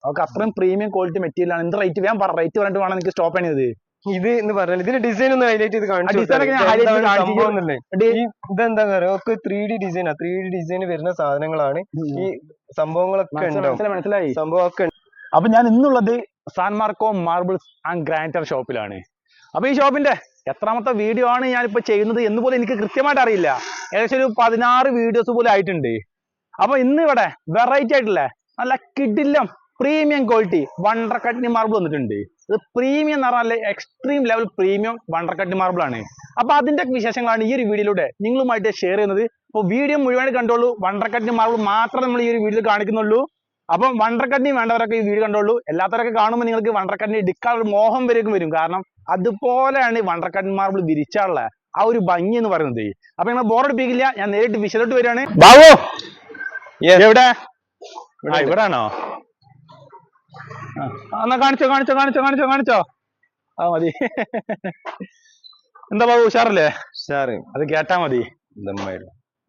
നമുക്ക് അത്രയും premium quality material ആണ്. എന്ത് റേറ്റ് ഞാൻ റേറ്റ് പറഞ്ഞിട്ട് വേണം എനിക്ക് സ്റ്റോപ്പ് ചെയ്യുന്നത്. ഇത് എന്ന് പറഞ്ഞാൽ ഇതിന്റെ ഡിസൈൻ ഒന്ന് ഹൈലൈറ്റ് ചെയ്ത് കാണിച്ചു. ഇതെന്താ പറയുക, ഒക്കെ 3D ഡിസൈനാ. 3D ഡിസൈൻ വരുന്ന സാധനങ്ങളാണ് ഈ സംഭവങ്ങളൊക്കെ ഉണ്ടാവും. മനസ്സിലായി സംഭവമൊക്കെ. അപ്പൊ ഞാൻ ഇന്നുള്ളത് San Marco marbles and granite ഷോപ്പിലാണ്. അപ്പൊ ഈ ഷോപ്പിന്റെ എത്രാമത്തെ വീഡിയോ ആണ് ഞാനിപ്പോ ചെയ്യുന്നത് എന്ന് പോലും എനിക്ക് കൃത്യമായിട്ട് അറിയില്ല. ഏകദേശം ഒരു 16 വീഡിയോസ് പോലും ആയിട്ടുണ്ട്. അപ്പൊ ഇന്ന് ഇവിടെ വെറൈറ്റി ആയിട്ടുള്ള നല്ല കിടിലം premium quality wonder Katni marble വന്നിട്ടുണ്ട്. ഇത് പ്രീമിയം എന്ന് പറഞ്ഞാൽ extreme level premium wonder Katni marble ആണ്. അപ്പൊ അതിന്റെ വിശേഷങ്ങളാണ് ഈ ഒരു വീഡിയോയിലൂടെ നിങ്ങളുമായിട്ട് ഷെയർ ചെയ്യുന്നത്. അപ്പോൾ വീഡിയോ മുഴുവൻ കണ്ടോളൂ. വണ്ടർ കട്നി മാർബിൾ മാത്രമേ നമ്മൾ ഈ ഒരു വീഡിയോയിൽ കാണിക്കുന്നുള്ളൂ. അപ്പം വണ്ടർ കട്നി വേണ്ടവരൊക്കെ ഈ വീഡിയോ കണ്ടോളൂ. എല്ലാത്തവരൊക്കെ കാണുമ്പോൾ നിങ്ങൾക്ക് വണ്ടർ കട്നി എടുക്കാൻ ഒരു മോഹം വരും. കാരണം അതുപോലെയാണ് വണ്ടർ കട്നി മാർബിൾ വിരിച്ചാനുള്ള ആ ഒരു ഭംഗി എന്ന് പറയുന്നത്. അപ്പൊ നിങ്ങൾ ബോറടിപ്പിക്കില്ല, ഞാൻ നേരിട്ട് വിശദമായിട്ട് വരികയാണ്. ബാബു എവിടെ? ഇവിടെ ആണോ? എന്നാ കാണിച്ചോ. ആ മതി. എന്താ ബാബു ഉഷാറല്ലേ? അത് കേട്ടാ മതി.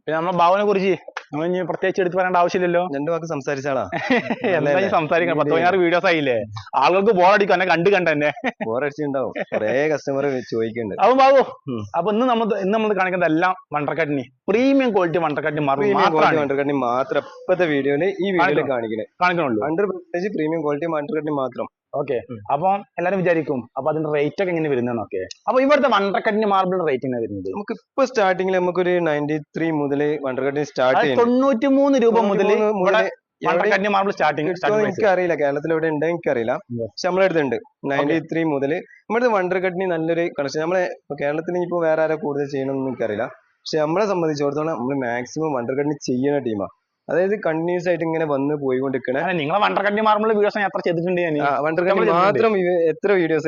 പിന്നെ നമ്മളെ ബാബുവിനെ കുറിച്ച് നമ്മൾ ഇനി പ്രത്യേകിച്ച് എടുത്ത് പറയേണ്ട ആവശ്യമില്ലല്ലോ. 2 വാക്ക് സംസാരിച്ചാളാ. എന്താ സംസാരിക്കണം? 16 വീഡിയോസ് ആയില്ലേ, ആളുകൾക്ക് ബോറടിക്കും എന്നെ കണ്ട് ബോറടിച്ചിട്ടുണ്ടാവും. കുറെ കസ്റ്റമർ ചോദിക്കുന്നുണ്ട്. അപ്പൊ ബാബു, അപ്പൊ ഇന്ന് നമ്മൾ കാണിക്കുന്നത് എല്ലാം wonder Katni premium quality wonder Katni wonder Katni മാത്രം ഇപ്പത്തെ വീഡിയോയില് ഈ വീഡിയോയിൽ കാണിക്കണുള്ളൂ. 100% പ്രീമിയം ക്വാളിറ്റി വണ്ടർ കട്നി മാത്രം. ഓക്കെ. അപ്പൊ എല്ലാരും വിചാരിക്കും അപ്പൊ അതിന്റെ റേറ്റ് ഒക്കെ എങ്ങനെ വരുന്നതെന്നൊക്കെ. അപ്പൊ ഇവിടുത്തെ വണ്ടർ കട്നി മാർബിൾ റേറ്റ് എങ്ങനെ വരുന്നത്? നമുക്ക് ഇപ്പൊ സ്റ്റാർട്ടിംഗിൽ നമുക്കൊരു 93 മുതൽ വണ്ടർ കട്നി സ്റ്റാർട്ട് ചെയ്യും. 93 രൂപ മുതൽ വണ്ടർ കട്നി മാർബിൾ സ്റ്റാർട്ടിംഗ്. എനിക്കറിയില്ല കേരളത്തിൽ എവിടെ ഉണ്ടോ എനിക്കറിയില്ല, പക്ഷെ നമ്മളെ അടുത്തുണ്ട്. 93 മുതൽ നമ്മുടെ വണ്ടർ കട്നി നല്ലൊരു കളക്ഷൻ. നമ്മളെ കേരളത്തിൽ ഇപ്പൊ വേറെ ആരാ കൂടുതൽ ചെയ്യണമെന്ന് എനിക്കറിയില്ല, പക്ഷെ നമ്മളെ സംബന്ധിച്ചിടത്തോളം നമ്മൾ മാക്സിമം വണ്ടർ കട്നി ചെയ്യുന്ന ടീമാണ്. അതായത് കണ്ടിന്യൂസ് ആയിട്ട് ഇങ്ങനെ വന്ന് പോയിക്കൊണ്ടിരിക്കണേ. നിങ്ങളെ വണ്ടർ കട്നി മാർബിൾ വീഡിയോസ് ഞാൻ എത്ര ചെയ്തിട്ടുണ്ട്. വണ്ടർ കട്നി മാത്രം എത്ര വീഡിയോസ്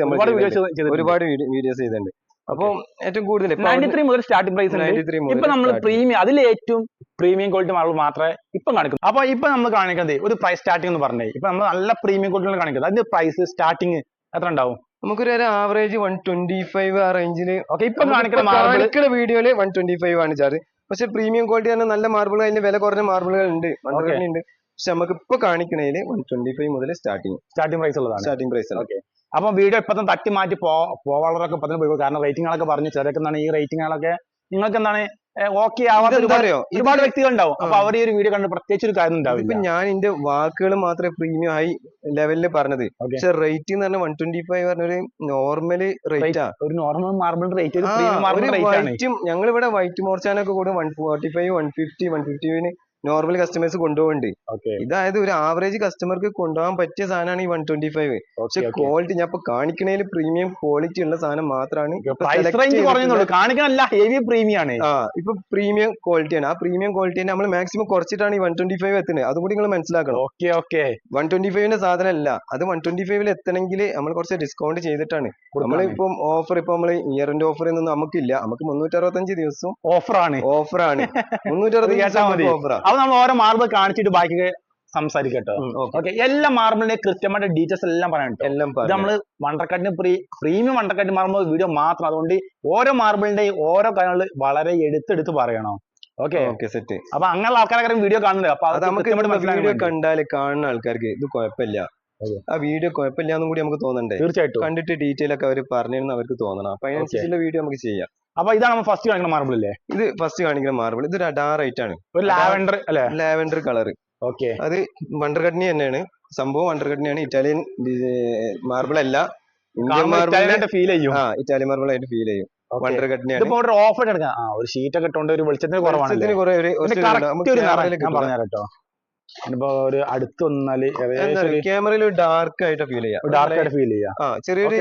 ഒരുപാട് വീഡിയോസ് ചെയ്തിട്ടുണ്ട്. അപ്പൊ ഏറ്റവും കൂടുതൽ 93 മുതൽ സ്റ്റാർട്ടിംഗ് പ്രൈസ്. 93 ഇപ്പൊ നമ്മൾ പ്രീമിയം അതിൽ ഏറ്റവും പ്രീമിയം ക്വാളിറ്റി മാർബിൾ മാത്രമേ ഇപ്പൊ കാണിക്കുന്നു. അപ്പൊ ഇപ്പൊ നമ്മൾ കാണിക്കുന്നത് ഒരു പ്രൈസ് സ്റ്റാർട്ടിംഗ് എന്ന് പറഞ്ഞേ. ഇപ്പൊ നമ്മൾ നല്ല പ്രീമിയം ക്വാളിറ്റി കാണിക്കുന്നത്. അതിന്റെ പ്രൈസ് സ്റ്റാർട്ടിംഗ് എത്ര ഉണ്ടാവും? നമുക്കൊരു ആവറേജ് 125 ആ റേഞ്ചില്. ഓക്കെ. ഇപ്പൊ കാണിക്കുന്ന വീഡിയോയില് 125 ആണ് ചാർജ്. പക്ഷെ പ്രീമിയം ക്വാളിറ്റി തന്നെ നല്ല മാർബിൾ, അതിന്റെ വില കുറഞ്ഞ മാർബിളുകൾ ഉണ്ട്, ഉണ്ട്. പക്ഷെ നമുക്ക് ഇപ്പൊ കാണിക്കണേല് 125 മുതൽ സ്റ്റാർട്ടിംഗ് പ്രൈസ് ഉള്ളതാണ്. Starting price. ഓക്കെ. അപ്പൊ വീഡിയോ ഇപ്പൊ തട്ടി മാറ്റി പോവാളൊക്കെ ഇപ്പൊ പോയി. കാരണം റേറ്റിംഗുകളൊക്കെ പറഞ്ഞു ചെറുക്കെന്താണ് ഈ റേറ്റിംഗുകളൊക്കെ നിങ്ങൾക്ക് എന്താണ് ഓക്കെ ആവാത്ത ഒരുപാട് വ്യക്തികൾ ഉണ്ടാവും. അപ്പൊ അവർ ഈ ഒരു വീഡിയോ കണ്ട് പ്രത്യേകിച്ച് ഒരു കാര്യം ഉണ്ടാവും. ഇപ്പൊ ഞാൻ എന്റെ വാക്കുകൾ മാത്രമേ പ്രീമിയം ഹൈ ലെവലിൽ പറഞ്ഞത്. പക്ഷെ റേറ്റ് എന്ന് പറഞ്ഞാൽ 125 പറഞ്ഞൊരു നോർമൽ റേറ്റാ. ഒരു നോർമൽ മാർബിൾ റേറ്റ്. ഞങ്ങൾ ഇവിടെ വൈറ്റ് മോർച്ചാനൊക്കെ കൂടെ 145, 150, 150 നോർമൽ കസ്റ്റമേഴ്സ് കൊണ്ടുപോകുന്നുണ്ട്. ഇതായത് ഒരു ആവറേജ് കസ്റ്റമർക്ക് കൊണ്ടുപോകാൻ പറ്റിയ സാധനമാണ് ഈ 125. പക്ഷെ ക്വാളിറ്റി ഞാൻ ഇപ്പൊ കാണിക്കണേല് പ്രീമിയം ക്വാളിറ്റി ഉള്ള സാധനം മാത്രമാണ്. ഇപ്പൊ പ്രീമിയം ക്വാളിറ്റിയാണ്. ആ പ്രീമിയം ക്വാളിറ്റി നമ്മൾ മാക്സിമം കുറച്ചിട്ടാണ് ഈ 125 എത്തുന്നത്. അതും കൂടി നിങ്ങൾ മനസ്സിലാക്കണം. 125ന്റെ സാധനം അല്ല അത്. 125 എത്തണമെങ്കിൽ നമ്മൾ കുറച്ച് ഡിസ്കൗണ്ട് ചെയ്തിട്ടാണ്. നമ്മളിപ്പം ഓഫർ ഇപ്പൊ നമ്മള് ഇയറിന്റെ ഓഫർ ഒന്നും നമുക്കില്ല. നമുക്ക് 365 ദിവസവും ഓഫറാണ്. 365 ഓഫറാ. നമ്മൾ ഓരോ മാർബിൾ കാണിച്ചിട്ട് ബാക്കി സംസാരിക്കട്ടോ. ഓക്കെ. എല്ലാ മാർബിളിന്റെ കൃത്യമായിട്ട് ഡീറ്റെയിൽസ് എല്ലാം പറയാം. ഇത് നമ്മള് wonder Katni premium wonder Katni marble video മാത്രം. അതുകൊണ്ട് ഓരോ മാർബിളിന്റെയും ഓരോ കാര്യങ്ങൾ വളരെ എടുത്തെടുത്ത് പറയണം. ഓക്കെ. സെറ്റ്. അപ്പൊ അങ്ങനെയുള്ള ആൾക്കാരൊക്കെ വീഡിയോ കാണുന്നത്. അപ്പൊ നമുക്ക് വീഡിയോ കണ്ടാല് കാണുന്ന ആൾക്കാർക്ക് ഇത് കുഴപ്പമില്ല, ആ വീഡിയോ കുഴപ്പമില്ല എന്നും കൂടി നമുക്ക് തോന്നണ്ടേ? തീർച്ചയായിട്ടും. കണ്ടിട്ട് ഡീറ്റെയിൽ ഒക്കെ അവർ പറഞ്ഞിരുന്നു അവർക്ക് തോന്നണം. അപ്പൊ അതിനനുസരിച്ചുള്ള വീഡിയോ നമുക്ക് ചെയ്യാം. അപ്പൊ ഇതാണ് ഫസ്റ്റ് കാണിക്കുന്ന മാർബിൾ അല്ലേ? ഇത് ഫസ്റ്റ് കാണിക്കുന്ന മാർബിൾ. ഇത് ഡാർക്ക് ആണ്, ഒരു ലാവൻഡർ അല്ലേ? Lavender colour. ഓക്കെ. അത് വണ്ടർ കട്നി തന്നെയാണ് സംഭവം. വണ്ടർ കട്നിയാണ്. ഇറ്റാലിയൻ മാർബിൾ അല്ല, ഇന്ത്യൻ മാർബിൾ ഫീൽ ചെയ്യും. ഇറ്റാലിയൻ മാർബിൾ ആയിട്ട് ഫീൽ ചെയ്യും. വണ്ടർ കട്നിയാണ്. ഓഫ് എടുക്കാം. ഒരു ഷീറ്റ് ഒക്കെ ഇട്ടുകൊണ്ട് ഒരു വെളിച്ചത്തിന് കുറവാണ്. പറഞ്ഞുതരട്ടോ. ഇപ്പൊ ഒരു അടുത്ത് വന്നാല് ക്യാമറയിൽ ഡാർക്ക് ആയിട്ട് ഫീൽ ചെയ്യാം. ഡാർക്ക് ആയിട്ട് ഫീൽ ചെയ്യാം. ചെറിയൊരു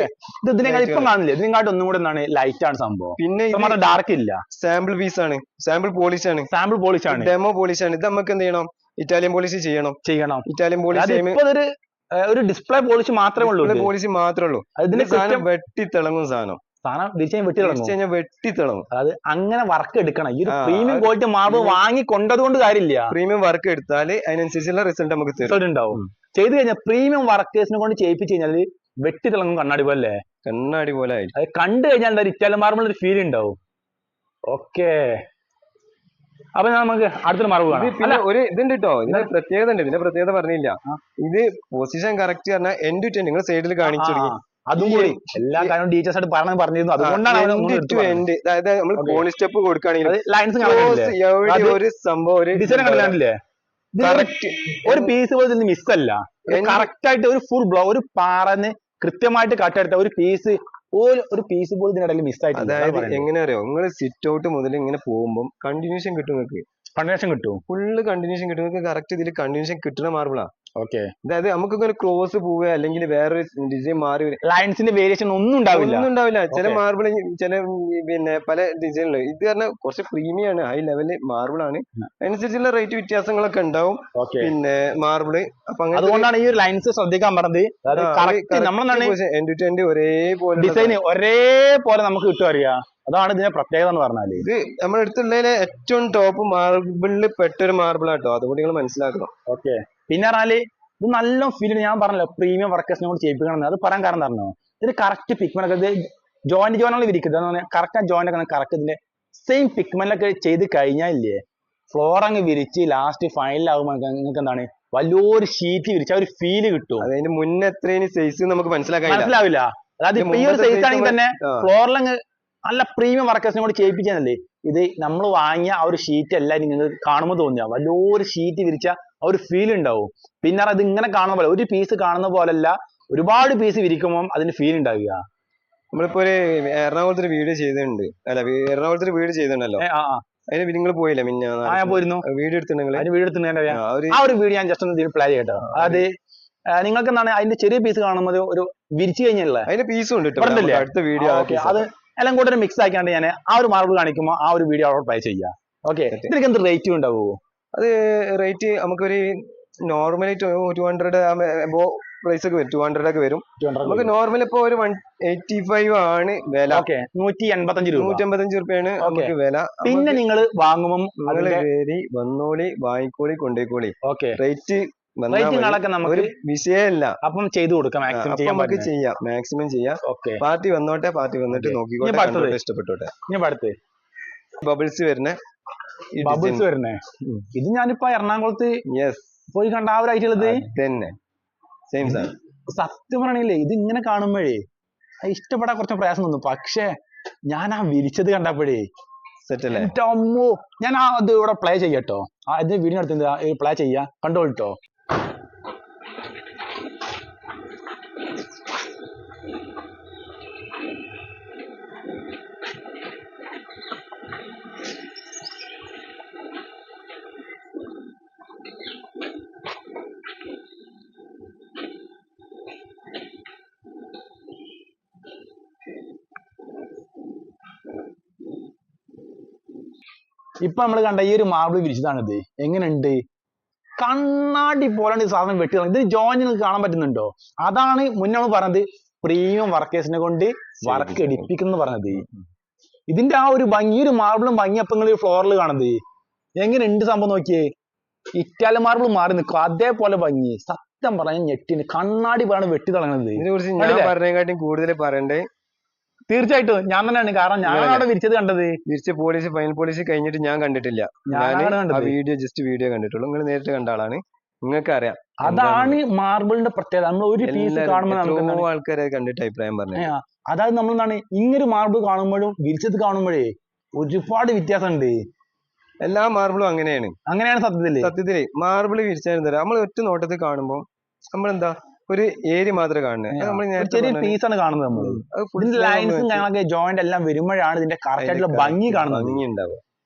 ഇപ്പം കാണില്ലേ? ഇതിനെക്കാട്ട് ഒന്നും കൂടെ എന്താണ് ലൈറ്റ് ആണ് സംഭവം. പിന്നെ ഡാർക്ക് ഇല്ല. സാമ്പിൾ പീസ് ആണ്, സാമ്പിൾ പോളിഷ് ആണ്, ഡെമോ പോളിഷ് ആണ്. ഇത് നമുക്ക് എന്ത് ചെയ്യണം? ഇറ്റാലിയൻ പോളിഷ് ചെയ്യണം. ഇറ്റാലിയൻ പോളിഷ് ഒരു ഡിസ്പ്ലേ പോളിഷ് മാത്രമേ ഉള്ളൂ. പോളിഷ് മാത്രമേ ഉള്ളൂ. ഇതിന് സാധനം വെട്ടി തിളങ്ങും. സാധനം വെട്ടിത്തിളങ്ങും. അത് അങ്ങനെ വർക്ക് എടുക്കണം. ഈ പ്രീമിയം ക്വാളിറ്റി മാർബിൾ വാങ്ങി കൊണ്ടതുകൊണ്ട് കാര്യമില്ല. പ്രീമിയം വർക്ക് എടുത്താല് അതിനനുസരിച്ചുള്ള റിസൾട്ട് നമുക്ക് ഉണ്ടാവും. ചെയ്ത് കഴിഞ്ഞാൽ പ്രീമിയം വർക്കേഴ്സിനെ കൊണ്ട് ചെയ്യിപ്പിച്ച് കഴിഞ്ഞാൽ വെട്ടി തിളങ്ങും. കണ്ണാടി പോലെ. കണ്ണാടി പോലെ അത് കണ്ടു കഴിഞ്ഞാൽ ഇറ്റാലിയൻ മാർബിൾ ഒരു ഫീൽ ഉണ്ടാവും. ഓക്കെ. അപ്പൊ നമുക്ക് അടുത്തൊരു മറവ് ഇത് കാണാം. പിന്നെ ഒരു ഇതുണ്ട് കേട്ടോ, ഇതിന്റെ പ്രത്യേകത ഉണ്ട്. ഇതിന്റെ പ്രത്യേകത പറഞ്ഞില്ല. ഇത് പൊസിഷൻ കറക്റ്റ് പറഞ്ഞാൽ എൻഡ് ടു എൻഡ് നിങ്ങൾ സൈഡിൽ കാണിച്ചു തുടങ്ങി. അതും കൂടി എല്ലാ കാര്യവും ഡീറ്റെയിൽസ് ആയിട്ട് പറഞ്ഞിരുന്നു. അതുകൊണ്ടാണ് എൻഡ്, അതായത് നമ്മൾ കോണി സ്റ്റെപ്പ് കൊടുക്കുകയാണെങ്കിൽ ലൈൻസ് ഒരു സംഭവം ഒരു ഡിസൈൻ കണ്ടില്ലേ, കറക്റ്റ് ഒരു പീസ് പോലും മിസ്സല്ല. കറക്റ്റ് ആയിട്ട് ഒരു ഫുൾ ബ്ലോ ഒരു പാറന്ന് കൃത്യമായിട്ട് കട്ടെടുത്ത ഒരു പീസ് പോലും ഇതിനിടയിൽ മിസ്സായിട്ട്. അതായത് എങ്ങനെ അറിയോ, നിങ്ങൾ സിറ്റ് ഔട്ട് മുതൽ ഇങ്ങനെ പോകുമ്പോൾ കണ്ടിന്യൂഷൻ കിട്ടും, നിങ്ങൾക്ക് കണ്ടിന്യൂഷൻ കിട്ടും, ഫുള്ള് കണ്ടിന്യൂഷൻ കിട്ടും. നിങ്ങൾക്ക് കറക്റ്റ് ഇതിൽ കണ്ടിന്യൂഷൻ കിട്ടുന്ന മാർബിളാ. ഓക്കെ, അതായത് നമുക്ക് ഇങ്ങനെ ക്രോസ് പോവുക അല്ലെങ്കിൽ വേറൊരു ഡിസൈൻ മാറി ലൈൻസിന്റെ വേരിയേഷൻ ഒന്നും ഉണ്ടാവില്ല. ചില മാർബിൾ ചില പിന്നെ പല ഡിസൈനില് ഇത് പറഞ്ഞാൽ കുറച്ച് പ്രീമിയം ആണ്, ഹൈ ലെവല് മാർബിൾ ആണ്, അതിനനുസരിച്ചുള്ള റേറ്റ് വ്യത്യാസങ്ങളൊക്കെ ഉണ്ടാവും പിന്നെ മാർബിള്. അപ്പൊ അതുകൊണ്ടാണ് ഈ ഒരു ലൈൻസ് ശ്രദ്ധിക്കാൻ പറഞ്ഞത്. എൻഡ് ടു എൻഡ് ഒരേപോലെ ഡിസൈൻ ഒരേപോലെ നമുക്ക് കിട്ടും അറിയാം. അതാണ് ഇതിന്റെ പ്രത്യേകത എന്ന് പറഞ്ഞാല്. ഇത് നമ്മുടെ അടുത്തുള്ളതിലെ ഏറ്റവും ടോപ്പ് മാർബിളിൽ പെട്ടൊരു മാർബിൾ ആട്ടോ, അതുകൊണ്ട് നിങ്ങൾ മനസ്സിലാക്കണം. ഓക്കെ, പിന്നെ പറഞ്ഞാല് ഇത് നല്ല ഫീൽ. ഞാൻ പറഞ്ഞല്ലോ പ്രീമിയം വർക്കേഴ്സിനെ കൊണ്ട് ചെയ്യിപ്പിക്കണം. അത് പറയാൻ കാരണം പറഞ്ഞോ, ഇതിന് കറക്റ്റ് പിക്മെന്റ് ഒക്കെ ജോയിന്റ് വിരിക്കുന്നത് കറക്റ്റ് ആ ജോയിന്റ് ഒക്കെ കറക്റ്റ് ഇതിന്റെ സെയിം പിക്മെന്റ് ഒക്കെ ചെയ്ത് കഴിഞ്ഞാലില്ലേ, ഫ്ലോർ അങ്ങ് വിരിച്ച് ലാസ്റ്റ് ഫൈനലാകുമ്പോൾ നിങ്ങൾക്ക് എന്താണ് വലിയൊരു ഷീറ്റ് വിരിച്ച ഒരു ഫീല് കിട്ടും. അതിന് മുന്നേ എത്രയും സൈസ് നമുക്ക് മനസ്സിലാവില്ല. അതായത് ഇപ്പൊ ഈ ഒരു സൈസ് ആണെങ്കിൽ തന്നെ ഫ്ലോറിലങ്ങ് നല്ല പ്രീമിയം വർക്കേഴ്സിനെ കൂടി ചെയ്യിപ്പിക്കാനല്ലേ. ഇത് നമ്മൾ വാങ്ങിയ ആ ഒരു ഷീറ്റ് അല്ല നിങ്ങൾക്ക് കാണുമ്പോൾ തോന്നിയ വലിയൊരു ഷീറ്റ് വിരിച്ച ആ ഒരു ഫീൽ ഉണ്ടാവും. പിന്നെ അത് ഇങ്ങനെ കാണുന്ന പോലെ ഒരു പീസ് കാണുന്ന പോലല്ല, ഒരുപാട് പീസ് വിരിക്കുമ്പോൾ അതിന് ഫീൽ ഉണ്ടാവുക. നമ്മളിപ്പോ ഒരു എറണാകുളത്തൊരു വീഡിയോ ചെയ്തിട്ടുണ്ട്, അല്ല എറണാകുളത്തൊരു വീഡിയോ ചെയ്തിട്ടുണ്ടല്ലോ, അതിന് നിങ്ങൾ പോയില്ലേ? ഞാൻ പോയിരുന്നു, വീഡിയോ എടുത്തിട്ടുണ്ടെങ്കിൽ ആ ഒരു വീഡിയോ ഞാൻ ജസ്റ്റ് ഒന്ന് പ്ലേ ചെയ്യട്ടോ. അതായത് നിങ്ങൾക്ക് എന്താണ് അതിന്റെ ചെറിയ പീസ് കാണുമ്പോൾ ഒരു വിരിച്ചു കഴിഞ്ഞുള്ള അതിന്റെ പീസും ഉണ്ട് അടുത്ത വീഡിയോ. അത് എല്ലാം കൂടെ മിക്സ് ആക്കിയാണ്ട് ഞാൻ ആ ഒരു മാർബിൾ കാണിക്കുമ്പോൾ ആ ഒരു വീഡിയോ അവിടെ പ്ലേ ചെയ്യാം. ഓക്കെ, ഇതിനൊക്കെ എന്ത് റേറ്റ് ഉണ്ടാവുമോ? അത് റേറ്റ് നമുക്കൊരു നോർമലി 200 പ്രൈസ് ഒക്കെ വരും, 200 ഒക്കെ വരും. നമുക്ക് നോർമൽ ഇപ്പൊ ഒരു 185 ആണ് വില. 185 രൂപയാണ് നമുക്ക് വില. പിന്നെ നിങ്ങൾ വാങ്ങുമ്പോൾ വന്നോളി, വാങ്ങിക്കോളി, കൊണ്ടേക്കോളി. ഓക്കെ, റേറ്റ് നമുക്ക് വിഷയമല്ല. അപ്പം ചെയ്തു കൊടുക്കാം, മാക്സിമം ചെയ്യാം. പാർട്ടി വന്നോട്ടെ, പാർട്ടി വന്നിട്ട് നോക്കിക്കോട്ടെ, ഇഷ്ടപ്പെട്ടോട്ടെ. ബബിൾസ് വരുന്നേ ഇത് ഞാനിപ്പോ എറണാകുളത്ത് പോയി കണ്ട ആ ഒരു ഐറ്റുള്ളത് തന്നെ സെയിം സാധനം. സത്യം പറയണില്ലേ, ഇത് ഇങ്ങനെ കാണുമ്പോഴേ ഇഷ്ടപ്പെടാൻ കുറച്ച് പ്രയാസം തോന്നും. പക്ഷെ ഞാൻ ആ വിരിച്ചത് കണ്ടപ്പോഴേ സെറ്റല്ലേ, അമ്മോ. ഞാൻ ആ ഇത് ഇവിടെ പ്ലേ ചെയ്യട്ടോ, ഇത് വീഡിയോ എടുത്ത് പ്ലേ ചെയ്യാ, കണ്ടോളിട്ടോ. ഇപ്പൊ നമ്മൾ കണ്ട ഈ ഒരു മാർബിൾ വിരിച്ചതാണിത്. എങ്ങനെയുണ്ട്? കണ്ണാടി പോലാണ് ഈ സാധനം വെട്ടി. ഇത് ജോയിന്റ് നിങ്ങൾക്ക് കാണാൻ പറ്റുന്നുണ്ടോ? അതാണ് മുന്നേ നമ്മൾ പറഞ്ഞത് പ്രീമിയം വർക്കേഴ്സിനെ കൊണ്ട് വർക്ക് എടുപ്പിക്കുന്നു പറഞ്ഞത്. ഇതിന്റെ ആ ഒരു ഭംഗി, ഒരു മാർബിളും ഭംഗി അപ്പൊ നിങ്ങൾ ഫ്ലോറിൽ കാണുന്നത് എങ്ങനെയുണ്ട് സംഭവം നോക്കിയേ. ഇറ്റാലിയൻ മാർബിൾ മാറി നിൽക്കും അതേപോലെ ഭംഗി. സത്യം പറഞ്ഞ ഞെട്ടിന് കണ്ണാടി പോലാണ് വെട്ടി തുടങ്ങുന്നത്. ഇതിനെക്കുറിച്ച് ഞാൻ പറഞ്ഞതിനെക്കാട്ടും കൂടുതൽ പറയണ്ടേ? തീർച്ചയായിട്ടും ഞാൻ തന്നെയാണ്, കാരണം ഞാനാണ് വിരിച്ചത് കണ്ടത്. വിരിച്ച പോളിഷ്, ഫൈനൽ പോളിഷ് കഴിഞ്ഞിട്ട് ഞാൻ കണ്ടിട്ടില്ല. ഞാൻ വീഡിയോ കണ്ടിട്ടുള്ളൂ. നിങ്ങൾ നേരിട്ട് കണ്ട ആളാണ്, നിങ്ങൾക്ക് അറിയാം. അതാണ് മാർബിളിന്റെ പ്രത്യേകത. നമ്മൾ ഒരു പീസ് കാണുമ്പോൾ ആൾക്കാരെ കണ്ടിട്ട് അഭിപ്രായം പറഞ്ഞു. അതായത് നമ്മൾ എന്താണ് ഇങ്ങനൊരു മാർബിൾ കാണുമ്പോഴും വിരിച്ചത് കാണുമ്പോഴേ ഒരുപാട് വ്യത്യാസമുണ്ട്. എല്ലാ മാർബിളും അങ്ങനെയാണ് സത്യത്തില്. മാർബിൾ വിരിച്ചാൽ നമ്മൾ ഒറ്റ നോട്ടത്തിൽ കാണുമ്പോൾ നമ്മളെന്താ ഒരു ഏരിയ മാത്രമേ കാണുന്നത്, ചെറിയ പീസാണ് കാണുന്നത്. നമ്മൾ ലൈൻസും ഞങ്ങളൊക്കെ ജോയിന്റ് എല്ലാം വരുമ്പോഴാണ് ഇതിന്റെ കറക്റ്റ് ആയിട്ടുള്ള ഭംഗി കാണുന്നത്, ഭംഗി ഉണ്ടാവുക.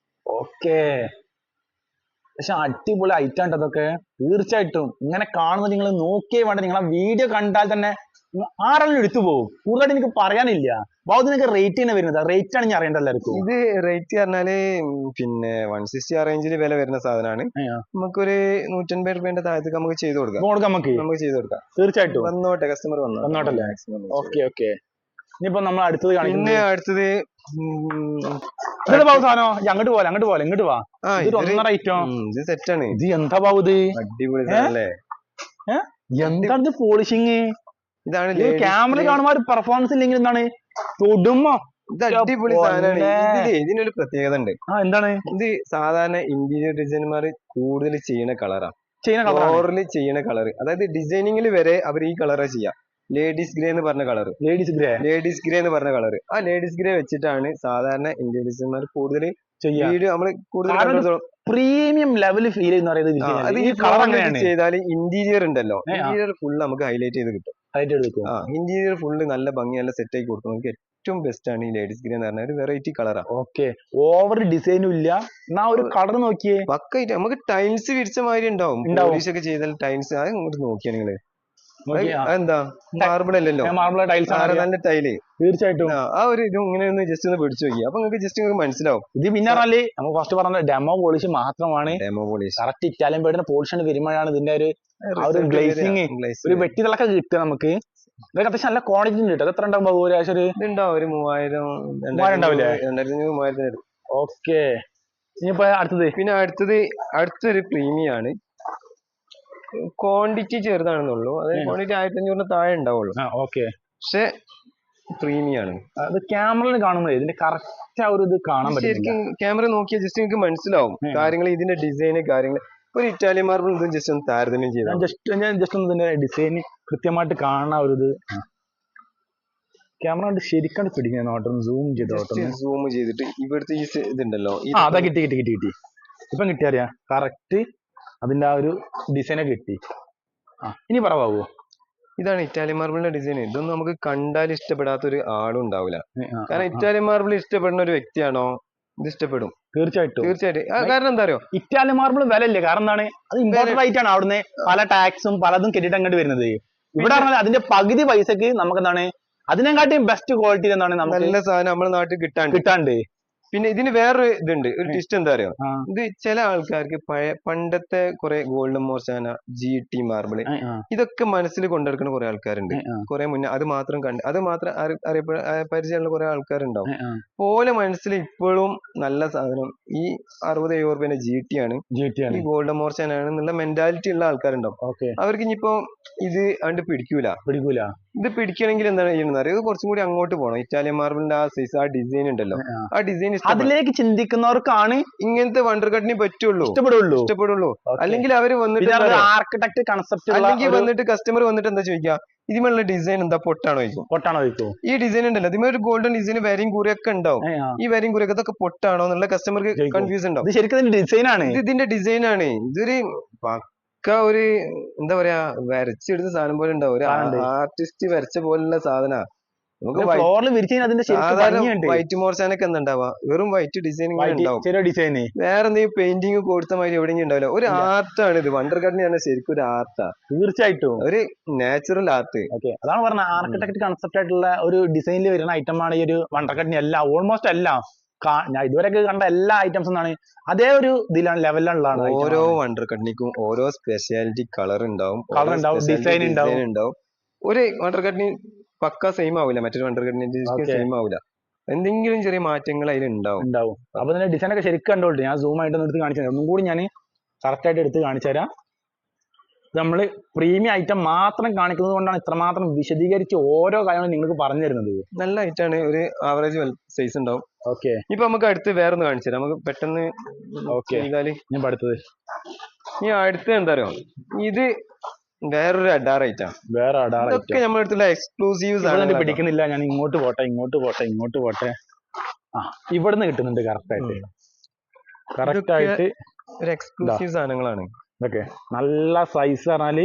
ഓക്കെ, പക്ഷെ അടിപൊളി ഐറ്റം ഉണ്ട് അതൊക്കെ. തീർച്ചയായിട്ടും ഇങ്ങനെ കാണുന്നത് നിങ്ങൾ നോക്കിയേ വേണ്ട. നിങ്ങൾ ആ വീഡിയോ കണ്ടാൽ തന്നെ ആരെല്ലാം എടുത്തു പോകും. കൂടുതലായിട്ട് എനിക്ക് പറയാനില്ല. ഇതിനൊക്കെ റേറ്റ് തന്നെ വരുന്നത്, റേറ്റ് ആണ് ഞാൻ അറിയേണ്ട എല്ലാവർക്കും. ഇത് റേറ്റ് പറഞ്ഞാല് പിന്നെ 160 ആ റേഞ്ചിൽ വില വരുന്ന സാധനമാണ്. നമുക്കൊരു 150 രൂപയുടെ താഴത്തേക്ക് നമുക്ക് ചെയ്ത് കൊടുക്കാം. നമുക്ക് ചെയ്ത് കൊടുക്കാം. തീർച്ചയായിട്ടും വന്നോട്ടെ, കസ്റ്റമർ വന്നോട്ടല്ലേ. ഓക്കെ ഓക്കെ, ഇനിയിപ്പോ നമ്മൾ അടുത്തത് പിന്നെ അടുത്തത് സാധനോ അങ്ങോട്ട് പോലെ ഇങ്ങോട്ട് വാ. ഒന്നര ഐറ്റം ഇത് സെറ്റാണ്. ഇത് എന്താ ബാബു? അടിപൊളി എന്താണ് പോളിഷിങ്? ഇതാണ് ക്യാമറ കാണുമ്പോ ഒരു പെർഫോമൻസ് ഇല്ലെങ്കിൽ എന്താണ് തൊടുമ്പോ ഇത് അടിപൊളി സാധനമാണ്. ഇതിനൊരു പ്രത്യേകത ഉണ്ട്. എന്താണ് ഇത് സാധാരണ ഇന്റീരിയർ ഡിസൈനർമാർ കൂടുതൽ ചെയ്യുന്ന കളറാണ്, ഫ്ലോറിൽ ചെയ്യുന്ന കളർ. അതായത് ഡിസൈനിങ്ങിൽ വരെ അവർ ഈ കളറാ ചെയ്യാം. ലേഡീസ് ഗ്രേ എന്ന് പറഞ്ഞ കളർ, ലേഡീസ് ഗ്രേ എന്ന് പറഞ്ഞ കളർ. ആ ലേഡീസ് ഗ്രേ വെച്ചിട്ടാണ് സാധാരണ ഇന്റീരിയർ ഡിസൈനർമാർ കൂടുതൽ വീഡിയോ നമ്മൾ കൂടുതൽ പ്രീമിയം ലെവൽ ഫീൽ ചെയ്താൽ ഇന്റീരിയർ ഉണ്ടല്ലോ, ഇന്റീരിയർ ഫുൾ നമുക്ക് ഹൈലൈറ്റ് ചെയ്ത് കിട്ടും. ഇന്റീരിയർ ഫുള്ള് നല്ല ഭംഗി, നല്ല സെറ്റ് ആക്കി കൊടുക്കും. നമുക്ക് ഏറ്റവും ബെസ്റ്റ് ആണ് ഈ ലേഡീസ് ഗ്രീൻ എന്ന് പറഞ്ഞ ഒരു വെറൈറ്റി കളറാണ്. ഓക്കെ, ഓവർ ഡിസൈനും ഇല്ല, എന്നാ ഒരു കളർ നോക്കിയേ പക്കായിട്ട് നമുക്ക് ടൈൽസ് വിരിച്ച മാതിരി ഉണ്ടാവും. പോളിഷ് ഒക്കെ ചെയ്താൽ ടൈൽസ് അത് ഇങ്ങോട്ട് നോക്കിയാ നിങ്ങള്, എന്താ മാർബിൾ അല്ലല്ലോ, മാർബിൾ ടൈൽസ്, നല്ല ടൈല്. തീർച്ചയായിട്ടും ആ ഒരു ഇത് ഇങ്ങനെ ഒന്ന് ജസ്റ്റ് ഒന്ന് പിടിച്ചു നോക്കി, അപ്പൊ നിങ്ങൾക്ക് ജസ്റ്റ് നിങ്ങൾക്ക് മനസ്സിലാവും. ഇത് പിന്നെ പറഞ്ഞാല് നമുക്ക് ഫസ്റ്റ് പറഞ്ഞ ഡെമോ പോളിഷ് മാത്രമാണ്. ഡെമോ പോളിഷ് കറക്റ്റ് ഇറ്റാലിയൻ പേടിന്റെ പോളിഷ് വരുമ്പോഴാണ് ഇതിന്റെ ഒരു ഗ്ലേസിങ്, ഒരു വെട്ടികളൊക്കെ കിട്ടുക നമുക്ക്. ഇതൊക്കെ അത്യാവശ്യം നല്ല ക്വാണ്ടിറ്റി ഉണ്ട്. അത് എത്ര ഉണ്ടാവും? ഒരു 3000 ഉണ്ടാവില്ലേ? 2500. ഓക്കെ, ഇനിയിപ്പോ അടുത്തത്, പിന്നെ അടുത്തൊരു പ്രീമിയം ആണ്. ക്വാണ്ടിറ്റി ചെറുതാണെന്നുള്ളൂ, അതായത് ക്വാണ്ടിറ്റി 1500 താഴെ ഉണ്ടാവുള്ളൂ. ഓക്കെ, പക്ഷെ പ്രീമിയം ആണ്. അത് ക്യാമറയിൽ കാണുമ്പോൾ ഇതിന്റെ കറക്റ്റ് ആ ഒരു ഇത് കാണാൻ പറ്റും. ശരിക്കും ക്യാമറ നോക്കിയാൽ ജസ്റ്റ് നിങ്ങൾക്ക് മനസ്സിലാവും കാര്യങ്ങൾ, ഇതിന്റെ ഡിസൈന് കാര്യങ്ങൾ. ഒരു ഇറ്റാലിയൻ മാർബിൾ ഇതും ജസ്റ്റ് ഒന്ന് താരതമ്യം ചെയ്താൽ ഞാൻ ജസ്റ്റ് ഒന്ന് ഇതിന്റെ ഡിസൈൻ കൃത്യമായിട്ട് കാണുന്ന ഒരു ഇത് ക്യാമറ കൊണ്ട് ശരിക്കും പിടിക്കുന്ന സൂം ചെയ്തിട്ട് ഇവിടുത്തെ ഈ ഇതുണ്ടല്ലോ, അതാ കിട്ടി. ഇപ്പം കിട്ടിയറിയാ കറക്റ്റ് അതിന്റെ ആ ഒരു ഡിസൈനൊക്കെ കിട്ടി. ഇനി പറവാവോ? ഇതാണ് ഇറ്റാലിയൻ മാർബിളിന്റെ ഡിസൈൻ. ഇതൊന്നും നമുക്ക് കണ്ടാൽ ഇഷ്ടപ്പെടാത്ത ഒരു ആളും ഉണ്ടാവില്ല. കാരണം ഇറ്റാലിയൻ മാർബിൾ ഇഷ്ടപ്പെടുന്ന ഒരു വ്യക്തിയാണോ ഇത് ഇഷ്ടപ്പെടും. തീർച്ചയായിട്ടും. കാരണം എന്താ അറിയോ, ഇറ്റാലിയൻ മാർബിൾ വിലയില്ലേ, കാരണം എന്താണ്, അത് ഇമ്പോർട്ടന്റ് ആയിട്ടാണ് അവിടുന്ന് പല ടാക്സും പലതും കെട്ടിട്ട് അങ്ങോട്ട് വരുന്നത്. ഇവിടെ പറഞ്ഞാൽ അതിന്റെ പകുതി പൈസക്ക് നമുക്ക് എന്താണ് അതിനെക്കാട്ടിയും ബെസ്റ്റ് ക്വാളിറ്റി എന്താണ് നമുക്ക് നല്ല സാധനം നമ്മുടെ നാട്ടിൽ കിട്ടാണ്ട്. പിന്നെ ഇതിന് വേറൊരു ഇതുണ്ട്, ഒരു ട്വിസ്റ്റ് എന്താ അറിയോ, ഇത് ചില ആൾക്കാർക്ക് പണ്ടത്തെ കുറെ ഗോൾഡൻ മോർച്ചാന, GT മാർബിള്, ഇതൊക്കെ മനസ്സിൽ കൊണ്ടെടുക്കുന്ന കുറെ ആൾക്കാരുണ്ട്. കുറെ മുന്നേ അത് മാത്രം പരിചയമുള്ള കുറെ ആൾക്കാരുണ്ടാവും. പോലെ മനസ്സിൽ ഇപ്പോഴും നല്ല സാധനം ഈ 60-70 രൂപേന്റെ GT ആണ്, ഈ ഗോൾഡൻ മോർച്ചാനാണ് എന്നുള്ള മെന്റാലിറ്റി ഉള്ള ആൾക്കാരുണ്ടാവും. അവർക്ക് ഇനിയിപ്പോ ഇത് കണ്ട് പിടിക്കൂല. ഇത് പിടിക്കണമെങ്കിൽ എന്താണ് ചെയ്യുന്നത് അറിയാം, ഇത് കുറച്ചും കൂടി അങ്ങോട്ട് പോകണം. ഇറ്റാലിയൻ മാർബിളിന്റെ ആ സൈസ്, ആ ഡിസൈൻ ഉണ്ടല്ലോ, ആ ഡിസൈൻ അതിലേക്ക് ചിന്തിക്കുന്നവർക്കാണ് ഇങ്ങനത്തെ വണ്ടർ കട്ടിന് ഇഷ്ടപ്പെടുള്ളൂ. അല്ലെങ്കിൽ അവര് വന്നിട്ട് ആർക്കിടെക്ട് കൺസെപ്റ്റ്, അല്ലെങ്കിൽ വന്നിട്ട് കസ്റ്റമർ വന്നിട്ട് എന്താ ചോദിക്കുക, ഇതിനുള്ള ഡിസൈൻ എന്താ പൊട്ടാണോ ചോദിക്കും. ഈ ഡിസൈൻ ഉണ്ടല്ലോ, ഇതിമേ ഒരു ഗോൾഡൻ ഡിസൈൻ വരിയും കൂറിയൊക്കെ ഉണ്ടാവും. ഈ വരിയും കൂറിയൊക്കെ ഇതൊക്കെ പൊട്ടാണോ എന്നുള്ള കസ്റ്റമർക്ക് കൺഫ്യൂസ് ഉണ്ടാവും. ശരിക്കും ഡിസൈനാണ്, ഇതിന്റെ ഡിസൈനാണ്. ഇതൊരു ഒരു എന്താ പറയാ, വരച്ചെടുത്ത സാധനം പോലെ ഉണ്ടാവും. ഒരു ആർട്ടിസ്റ്റ് വരച്ച പോലുള്ള സാധന. നമുക്ക് വൈറ്റ് മോർച്ചാനൊക്കെ എന്താ ഉണ്ടാവുക, വെറും വൈറ്റ് ഡിസൈൻ ഉണ്ടാവും. വേറെ എന്തെങ്കിലും പെയിന്റിങ് കൊടുത്ത മാതിരി എവിടെയെങ്കിലും ഉണ്ടാവില്ല. ഒരു ആർട്ടാണ് ഇത്. വണ്ടർ ഗാർഡൻ ആണ് ശരിക്കും ഒരു ആർട്ടാ. തീർച്ചയായിട്ടും ഒരു നാച്ചുറൽ ആർട്ട്. അതാണ് പറഞ്ഞ ആർക്കിടെക്ട് കൺസെപ്റ്റ് ആയിട്ടുള്ള ഒരു ഡിസൈനിൽ വരുന്ന ഐറ്റം ആണ് ഈ ഒരു വണ്ടർ ഗാർഡൻ. എല്ലാം ഓൾമോസ്റ്റ് എല്ലാം ഞാൻ ഇതുവരെയൊക്കെ കണ്ട എല്ലാ ഐറ്റംസും ആണ് അതേ ഒരു ഇതിലാണ്, ലെവലിലുള്ളതാണ്. ഓരോ വണ്ടർ കട്നിക്കും ഓരോ സ്പെഷ്യാലിറ്റി കളർ ഉണ്ടാവും, ഡിസൈൻ ഉണ്ടാവും. ഒരു വണ്ടർ കട്നി പക്ക സെയിം ആവില്ല, മറ്റൊരു വണ്ടർ കട്നിന്റെ സെയിം ആവില്ല. എന്തെങ്കിലും ചെറിയ മാറ്റങ്ങൾ അതിൽ ഉണ്ടാവും. അപ്പൊ ഇതിന്റെ ഡിസൈൻ ഒക്കെ ശരിക്കും കണ്ടോളൂ. ഞാൻ സൂം ആയിട്ട് എടുത്ത് കാണിച്ചു തരാം, ഒന്നും കൂടി ഞാൻ കറക്റ്റ് ആയിട്ട് എടുത്ത് കാണിച്ചു തരാം. നമ്മൾ പ്രീമിയം ഐറ്റം മാത്രം കാണിക്കുന്നത് കൊണ്ടാണ് ഇത്രമാത്രം വിശദീകരിച്ച് ഓരോ കാര്യങ്ങളും നിങ്ങൾക്ക് പറഞ്ഞു തരുന്നത്. നല്ല ഐറ്റാണ്, ഒരു ആവറേജ് സൈസ് ഉണ്ടാവും. ഓക്കെ, ഇപ്പൊ നമുക്ക് അടുത്ത് വേറെ ഒന്ന് കാണിച്ചു തരാം, നമുക്ക് പെട്ടെന്ന്. ഞാൻ അടുത്തത് ഇനി അടുത്ത് എന്താ പറയുക, ഇത് വേറൊരു അഡാർ ഐറ്റാണ്. ഇതൊക്കെ നമ്മുടെ അടുത്തുള്ള എക്സ്ക്ലൂസീവ്സ് പിടിക്കുന്നില്ല. ഞാൻ ഇങ്ങോട്ട് പോട്ടെ. ഇവിടുന്ന് കിട്ടുന്നുണ്ട് കറക്റ്റ് ആയിട്ട് ഒരു എക്സ്ക്ലൂസീവ് സാധനങ്ങളാണ് ഇതൊക്കെ. നല്ല സൈസ് പറഞ്ഞാല്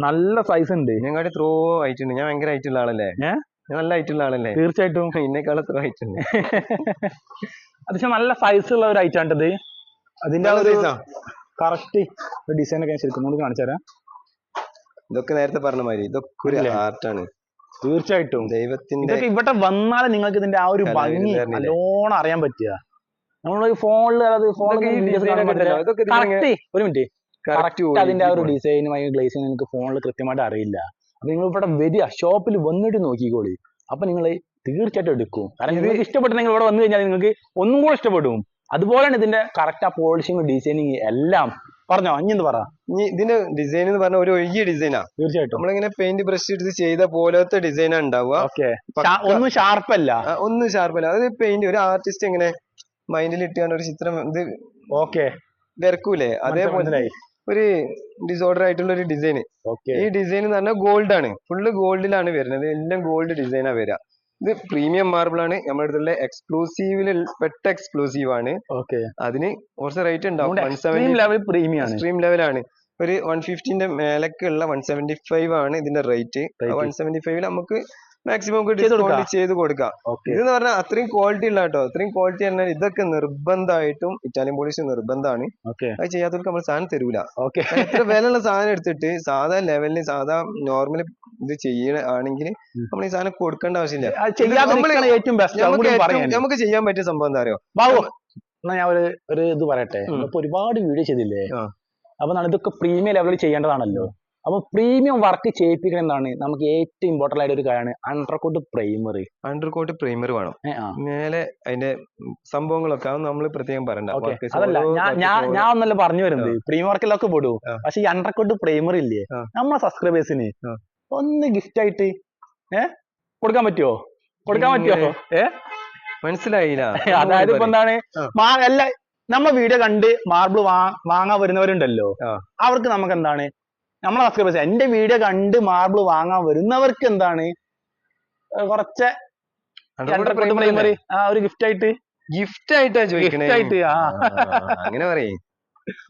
നല്ല സൈസ് ഉണ്ട്. ഇതിനെക്കാട്ടി എത്രയോ ഹൈറ്റ് ഉണ്ട്. ഞാൻ ഭയങ്കര ഹൈറ്റ് ഉള്ള ആളല്ലേ? ഞാൻ നല്ല ഹൈറ്റ് ഉള്ള ആളല്ലേ? തീർച്ചയായിട്ടും ഇതിനേക്കാൾ എത്ര ഹൈറ്റ് ഉണ്ട്. അത്യാവശ്യം നല്ല സൈസ് ഉള്ള ഒരു ഐറ്റം ആണിത്. അതിന്റെ ഒരു കറക്റ്റ് ഡിസൈൻ ഒക്കെ ശരിക്കും കൂടി കാണിച്ചു തരാം. ഇതൊക്കെ നേരത്തെ പറഞ്ഞ മാതിരി ഇതൊക്കെ ഒരു ആർട്ടാണ്. തീർച്ചയായിട്ടും ദൈവത്തിന്റെ ഇവിടെ വന്നാലേ നിങ്ങൾക്ക് ഇതിന്റെ ആ ഒരു ഭംഗി നല്ലോണം അറിയാൻ പറ്റുക. നമ്മള് ഫോണില് ഒരു മിനിറ്റ് കറക്റ്റ് അതിന്റെ ആ ഒരു ഡിസൈനും ഗ്ലേസിനും നിങ്ങൾക്ക് ഫോണിൽ കൃത്യമായിട്ട് അറിയില്ല. അപ്പൊ നിങ്ങൾ ഇവിടെ വരിക, ഷോപ്പിൽ വന്നിട്ട് നോക്കിക്കോളി. അപ്പൊ നിങ്ങൾ തീർച്ചയായിട്ടും എടുക്കും. കാരണം നിങ്ങൾക്ക് ഇഷ്ടപ്പെട്ട നിങ്ങൾ ഇവിടെ വന്നു കഴിഞ്ഞാൽ നിങ്ങൾക്ക് ഒന്നും കൂടെ ഇഷ്ടപ്പെടും. അതുപോലെയാണ് ഇതിന്റെ കറക്റ്റ് ആ പോളിഷിങ് ഡിസൈനിങ് എല്ലാം പറഞ്ഞോ ഇനി എന്ത് പറ. ഇനി ഇതിന്റെ ഡിസൈൻ എന്ന് പറഞ്ഞ ഒരു ഒഴിയ ഡിസൈനാ. തീർച്ചയായിട്ടും നമ്മളിങ്ങനെ പെയിന്റ് ബ്രഷ് എടുത്ത് ചെയ്ത പോലത്തെ ഡിസൈനാ ഉണ്ടാവുക. ഒന്നും ഷാർപ്പല്ല. ഒന്നും ഷാർപ്പല്ല. അത് പെയിന്റ് ഒരു ആർട്ടിസ്റ്റ് എങ്ങനെ മൈൻഡിൽ ഇട്ടാണ് ഒരു ചിത്രം ഇത് വരക്കൂലേ, അതേപോലെ ഒരു ഡിസോർഡർ ആയിട്ടുള്ള ഒരു ഡിസൈൻ. ഈ ഡിസൈൻ എന്ന് പറഞ്ഞാൽ ഗോൾഡ് ആണ്, ഫുള്ള് ഗോൾഡിലാണ് വരുന്നത്, എല്ലാം ഗോൾഡ് ഡിസൈനാ വരിക. ഇത് പ്രീമിയം മാർബിൾ ആണ്, നമ്മുടെ അടുത്തുള്ള എക്സ്ക്ലൂസീവിൽ പെട്ട എക്സ്ക്ലൂസീവ് ആണ്. അതിന് കുറച്ച് റേറ്റ് ഉണ്ടാവും. എക്സ്ട്രീം ലെവലാണ്. ഒരു 150ന്റെ മേലക്കുള്ള 175 ആണ് ഇതിന്റെ റേറ്റ്. 175 നമുക്ക് മാക്സിമം ഡിസ്കൗണ്ട് ചെയ്ത് കൊടുക്കാം. ഇതെന്ന് പറഞ്ഞാൽ അത്രയും ക്വാളിറ്റി ഉള്ള കേട്ടോ. അത്രയും ക്വാളിറ്റി പറഞ്ഞാൽ ഇതൊക്കെ നിർബന്ധമായിട്ടും ഇറ്റാലിയൻ പോളിഷ് നിർബന്ധമാണ്. അത് ചെയ്യാത്തവർക്ക് നമ്മൾ സാധനം തരൂല. എത്ര വിലയുള്ള സാധനം എടുത്തിട്ട് സാധാ ലെവലിൽ സാധാ നോർമൽ ഇത് ചെയ്യണമെങ്കിൽ നമ്മൾ ഈ സാധനം കൊടുക്കേണ്ട ആവശ്യമില്ല. നമുക്ക് ചെയ്യാൻ പറ്റിയ സംഭവം എന്താ അറിയോ ബാബു, ഞാൻ ഒരു ഇത് പറയട്ടെ. ഇപ്പൊ ഒരുപാട് വീഡിയോ ചെയ്തില്ലേ, അപ്പൊ ഇതൊക്കെ പ്രീമിയം ലെവലിൽ ചെയ്യേണ്ടതാണല്ലോ. അപ്പൊ പ്രീമിയം വർക്ക് ചെയ്യിപ്പിക്കണം എന്താണ് നമുക്ക് ഏറ്റവും ഇമ്പോർട്ടന്റ് ആയിട്ട് ഒരു കാര്യമാണ് അണ്ടർകോട്ട് പ്രൈമർ. അണ്ടർകോട്ട് പ്രൈമർ വേണം. മേലെ അതിന്റെ സംഭവങ്ങളൊക്കെ നമ്മൾ പ്രത്യേകം പറയണ്ട. അതല്ല ഞാൻ ഒന്നല്ല പറഞ്ഞു വരുന്നത്, പ്രീമിയം വർക്കിലൊക്കെ പെടും. പക്ഷെ ഈ അണ്ടർകോട്ട് പ്രൈമർ ഇല്ലേ, നമ്മളെ സബ്സ്ക്രൈബേഴ്സിന് ഒന്ന് ഗിഫ്റ്റ് ആയിട്ട് കൊടുക്കാൻ പറ്റുമോ? മനസ്സിലായില്ല. അതായത് ഇപ്പൊ എന്താണ്, അല്ല നമ്മളെ വീഡിയോ കണ്ട് മാർബിൾ വാങ്ങാൻ വരുന്നവരുണ്ടല്ലോ, അവർക്ക് നമുക്ക് എന്താണ് നമ്മളെ സബ്സ്ക്രൈബേഴ്സ് എന്റെ വീഡിയോ കണ്ട് മാർബിൾ വാങ്ങാൻ വരുന്നവർക്ക് എന്താണ് കുറച്ച് ഒരു ഗിഫ്റ്റ് ആയിട്ടാ ചോദിക്കണേ. അങ്ങനെ പറയേ